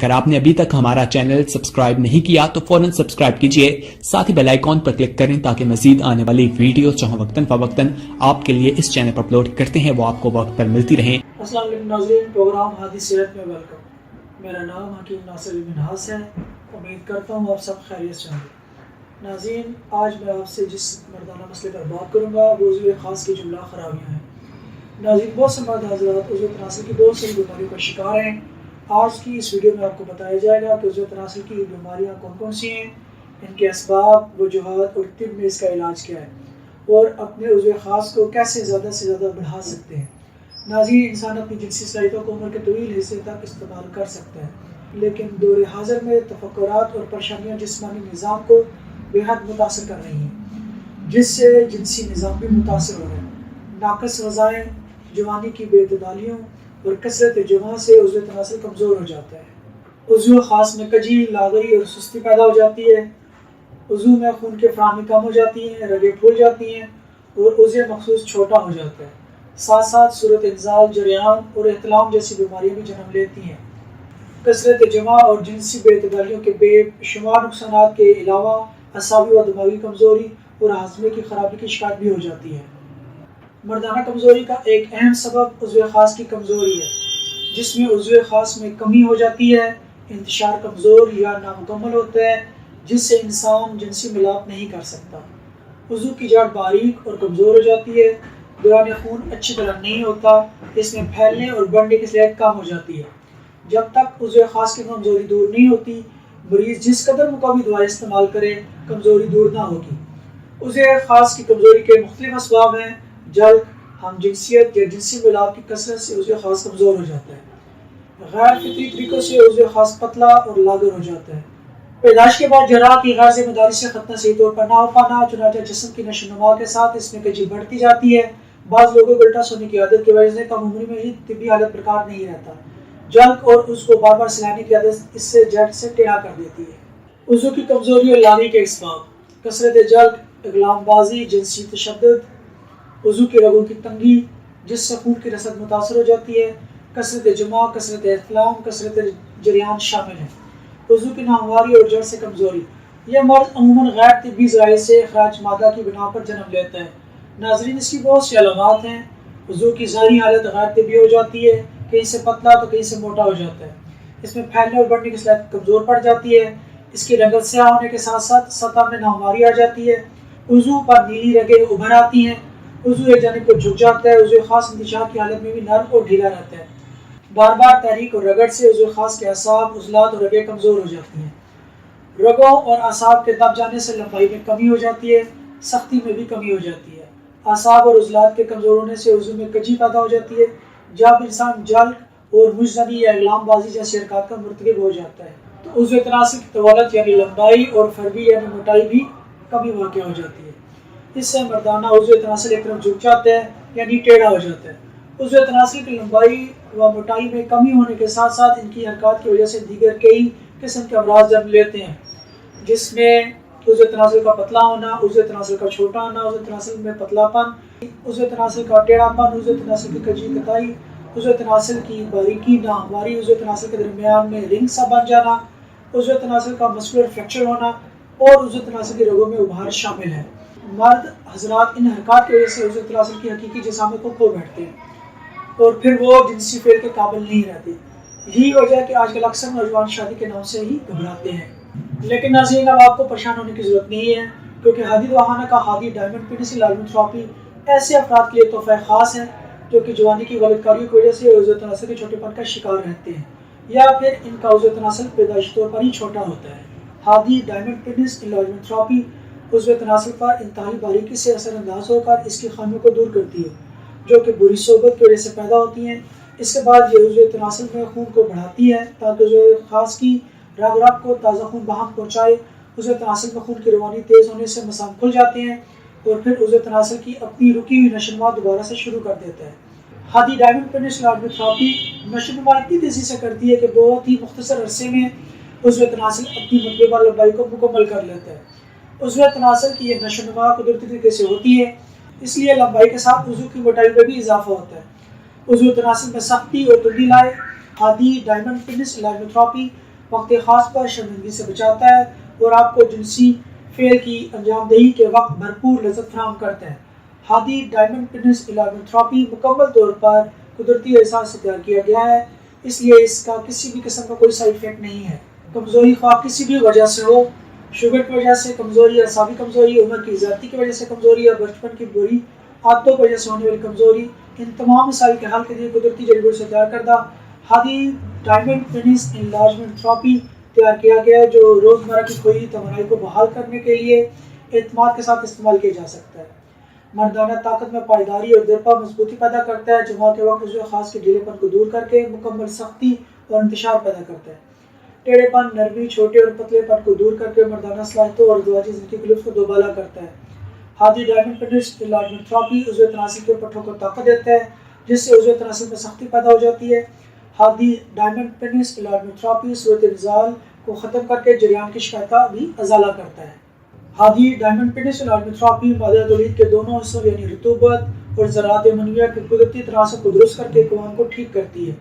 अगर आपने अभी तक हमारा चैनल सब्सक्राइब नहीं किया तो फौरन सब्सक्राइब कीजिए, साथ ही बेल आइकॉन पर क्लिक करें ताकि मजीद आने वाली वीडियो जहां वक्तन फवक्तन आपके लिए इस चैनल पर अपलोड करते हैं वो आपको वक्त पर मिलती रहें। अस्सलाम वालेकुम नाज़रीन, प्रोग्राम हादी सेहत में वेलकम। मेरा नाम हकीम नासिर बिन हास है। उम्मीद करता हूँ आप सब खैरियत से होंगे। नाज़रीन, आज मैं आपसे जिस मर्दाना मसले पर बात करूँगा वो उज़्व ख़ास की जुमला खराबियाँ हैं। नाज़रीन, बहुत से मर्द हज़रात उज़्व तनासिल की बहुत सारी बीमारियों का शिकार हैं। आज की इस वीडियो में आपको बताया जाएगा कि उज़्व तनासिल की बीमारियाँ कौन कौन सी हैं, इनके असबाब, वजूहात और तिब में इसका इलाज क्या है और अपने उज़्व ख़ास को कैसे ज़्यादा से ज़्यादा बढ़ा सकते हैं। नाज़रीन, इंसान अपनी जिनसी सलाहियतों को उम्र के तवील हिस्से तक इस्तेमाल कर सकता है, लेकिन दौर हाज़िर में तफक्कुरात और परेशानियाँ जिस्मानी निज़ाम को बेहद मुतासर कर रही हैं, जिससे जिनसी निज़ाम भी मुतासर हो रहा है। नाक़िस ग़िज़ाएँ, जवानी की बेतदालियों और कसरत जमा से उज़्व तनासिल कमज़ोर हो जाता है। उज़्व ख़ास में कजी, लागरी और सुस्ती पैदा हो जाती है। उज़्व में खून की फ़राहमी कम हो जाती है, रगें फूल जाती हैं और उज़्व मखसूस छोटा हो जाता है। साथ साथ सूरत इंज़ाल, जरियान और एहतलाम जैसी बीमारियाँ भी जन्म लेती हैं। कसरत जमा और जिनसी बेतदालियों के बेशुमार नुकसानात के अलावा असाबी व दिमागी कमज़ोरी और हाज़मे की खराबी की शिकायत भी हो जाती है। मर्दाना कमज़ोरी का एक अहम सबब उज़्व ख़ास की कमज़ोरी है, जिसमें उज़्व ख़ास में कमी हो जाती है, इंतशार कमज़ोर या नामुकम्मल होता है, जिससे इंसान जिनसी मिलाप नहीं कर सकता। उज़्व की जड़ बारीक और कमज़ोर हो जाती है, दौरान खून अच्छी तरह नहीं होता, इसमें फैलने और बढ़ने की सलाहियत कम हो जाती है। जब तक उज़्व ख़ास की कमज़ोरी दूर नहीं होती, मरीज़ जिस कदर मुकामी दवाएँ इस्तेमाल करे, कमज़ोरी दूर ना होगी। उज़्व ख़ास की कमज़ोरी के मुख्तलिफ असबाब हैं। जल्द, हमजिनसियत या जिनसी मिलाप की कसरत से उज़्व ख़ास कमज़ोर हो जाता है। गैर फितरी तरीक़ों से उज़्व ख़ास पतला और लागर हो जाता है। पैदाइश के बाद जराह की गैर ज़िम्मेदारी से खतना सही तौर पर ना हो पाना, चुनांचे जिस्म की नशोनुमा के साथ इसमें कजी बढ़ती जाती है। बाज़ लोगों को उल्टा सोने की आदत की वजह से कम उम्र में ही तिब्बी हालत बरकरार नहीं रहता। जल्द और उसको बार बार सिलाने की आदत इससे जड़ से टेढ़ा कर देती है। उज़्व की कमज़ोरी और लागी के असबाब: कसरत जल्द, इग़लामबाज़ी, जिनसी तशद्दुद, उज़्व की रगों की तंगी जिससे खून की रसद मुतासर हो जाती है, कसरत जमा, कसरत एहतलाम, कसरत जरियान शामिल है। उज़्व की नाहमवारी और जड़ से कमज़ोरी: यह मर्ज़ अमूमन गैर तिब्बी ज़राए से ख़राज मादा की बिना पर जन्म लेता है। नाज़रीन, इसकी बहुत सी अलामात हैं। उज़्व की ज़ाहिरी हालत गैर तिब्बी हो जाती है, कहीं से पतला तो कहीं से मोटा हो जाता है। इसमें फैलने और बढ़ने की सलाहियत कमज़ोर पड़ जाती है। इसकी रंगत स्याह होने के साथ साथ सतह में नाहमवारी आ जाती है। उज़्व पर नीली रगें उभर आती हैं। उज़्व एक जानिब को झुक जाता है। उज़्व ख़ास इंतशार की हालत में भी नर्म और ढीला रहता है। बार बार तहरीक और रगड़ से उज़्व ख़ास के असाब, उज़लात और रगें कमज़ोर हो जाती हैं। रगों और असाब के दब जाने से लंबाई में कमी हो जाती है, सख्ती में भी कमी हो जाती है। असाब और उज़लात के कमज़ोर होने से उज़्व में कजी पैदा हो जाती है। जब इंसान जल्द और मुजज़नी या इग़लामबाज़ी जैसी हरकत का मुर्तकिब हो जाता है तो उज़्व तनासिल की तवालत यानी लंबाई और फरबी यानी मोटाई भी कमी वाक़ हो जाती है। इससे मर्दाना उज़्व तनासिल एक तरफ झुक जाता है यानी टेढ़ा हो जाता है। उज़्व तनासिल की लंबाई व मोटाई में कमी होने के साथ साथ इनकी हरकत की वजह से दीगर कई किस्म के अमराज जन्म लेते हैं, जिसमें उज़्व तनासिल का पतला होना, उज़्व तनासिल का छोटा होना, उज़्व तनासिल में पतलापन, उज़्व तनासिल का टेढ़ापन, उज़्व तनासिल की कजी कताई, उज़्व तनासिल की बारीकी, नाहमवारी, उज़्व तनासिल के दरमियान में रिंग सा बन जाना, उज़्व तनासिल का मस्कुलर फ्रैक्चर होना और उज़्व तनासिल की रगों में उभार शामिल है। मर्द हज़रात इन हरकत की वजह से उज़्व तनासिल की हकीकी जिसामत को खो बैठते हैं और फिर वो जिनसी फेल के काबिल नहीं रहते। यही वजह है कि आजकल अक्सर नौजवान शादी के नाम से ही घबराते हैं। लेकिन नाज़रीन, अब आपको परेशान होने की ज़रूरत नहीं है, क्योंकि हादी दवाखाना का Hadi diamond penis enlargement therapy ऐसे अफराद के लिए तोहफ़ा ख़ास है जो कि जवानी की गलतकारियों की वजह से उज़्व तनासिल के छोटेपन का शिकार रहते हैं या फिर इनका उज़्व तनासिल पैदाइशी तौर पर ही छोटा होता है। Hadi diamond penis enlargement therapy उज़्व तनासिल पर इंतहाई बारीकी से असरअंदाज होकर इसकी खामियों को दूर करती है, जो कि बुरी सोबत की वजह से पैदा होती हैं। इसके बाद ये उज़्व तनासिल में खून को बढ़ाती है ताकि उज़्व ख़ास की रग रग को ताज़ा खून बहाम पहुँचाए। उज़्व तनासिल में खून की रवानी तेज़ होने से मसाम खुल जाते हैं और फिर उज़्व तनासिल की अपनी रुकी हुई नशोनुमा दोबारा से शुरू कर देता है। Hadi diamond penis enlargement therapy नशोनुमा इतनी तेज़ी से करती है कि बहुत ही मुख्तसर अरसे में उज़्व तनासिल अपनी मतलूबा लंबाई को मुकम्मल कर लेता है। उज़्व तनासिल की ये नशोनुमा कुदरती तरीके से होती है, इसलिए लंबाई के साथ उज़्व की मोटाई में भी इजाफा होता है। उज़्व तनासिल में सख्ती और तब्दीली लाए Hadi diamond penis enlargement therapy وقت خاص پر شرمندگی سے بچاتا ہے اور آپ کو جنسی فعل کی انجام دہی کے وقت بھرپور لذت فراہم کرتا ہے۔ ہادی ڈائمنڈ پینس ایلارجن تھراپی مکمل طور پر قدرتی اجزاء سے تیار کیا گیا ہے، اس لیے اس کا کسی بھی قسم کا کوئی سائیڈ افیکٹ نہیں ہے۔ کمزوری خواہ کسی بھی وجہ سے ہو، شوگر کی وجہ سے کمزوری، اعصابی کمزوری، عمر کی زیادتی کی وجہ سے کمزوری یا بچپن کی بری عادتوں کی وجہ سے ہونے والی کمزوری، ان تمام مسائل کے حل کے لیے قدرتی جڑی بوٹی سے تیار کردہ ہادی ڈائمنڈ پینس انلارجمنٹ تھراپی تیار کیا گیا ہے، جو روزمرہ کی کھوئی توانائی کو بحال کرنے کے لیے اعتماد کے ساتھ استعمال کیا جا سکتا ہے۔ مردانہ طاقت میں پائیداری اور دیرپا مضبوطی پیدا کرتا ہے، جماع کے وقت عضو خاص کے ڈھیلے پن کو دور کر کے مکمل سختی اور انتشار پیدا کرتا ہے۔ ٹیڑھے پن، نرمی، چھوٹے اور پتلے پن کو دور کر کے مردانہ صلاحیتوں اور ازدواجی زندگی کے لطف کو دوبالا کرتا ہے۔ ہادی ڈائمنڈ پینس انلارجمنٹ تھراپی عضو تناسل کے پٹھوں کو طاقت دیتا ہے، جس سے عضو تناسل میں سختی پیدا ہو جاتی ہے۔ ہادی ڈائمنڈ پینس انلارجمنٹ تھراپی صورت نزال کو ختم کر کے جریان کی شکایت کا بھی ازالہ کرتا ہے۔ ہادی ڈائمنڈ پینس انلارجمنٹ تھراپی مادہ تولید کے دونوں حصوں یعنی رطوبت اور ذرات منویہ کے قدرتی تناسب کو درست کر کے قوام کو ٹھیک کرتی ہے۔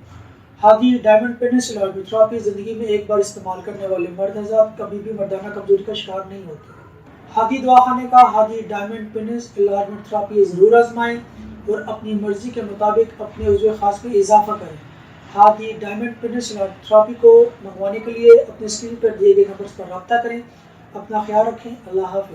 ہادی ڈائمنڈ پینس انلارجمنٹ تھراپی زندگی میں ایک بار استعمال کرنے والے مرد حضرات کبھی بھی مردانہ کمزوری کا شکار نہیں ہوتے۔ ہادی دواخانے کا ہادی ڈائمنڈ پینس انلارجمنٹ تھراپی ضرور آزمائیں اور اپنی مرضی کے مطابق اپنے عضو خاص میں اضافہ کریں۔ ہادی ڈائمنڈ پینس انلارجمنٹ تھراپی کو منگوانے کے لیے اپنے اسکرین پر دیے گئے نمبرز پر رابطہ کریں۔ اپنا خیال رکھیں۔ اللہ حافظ۔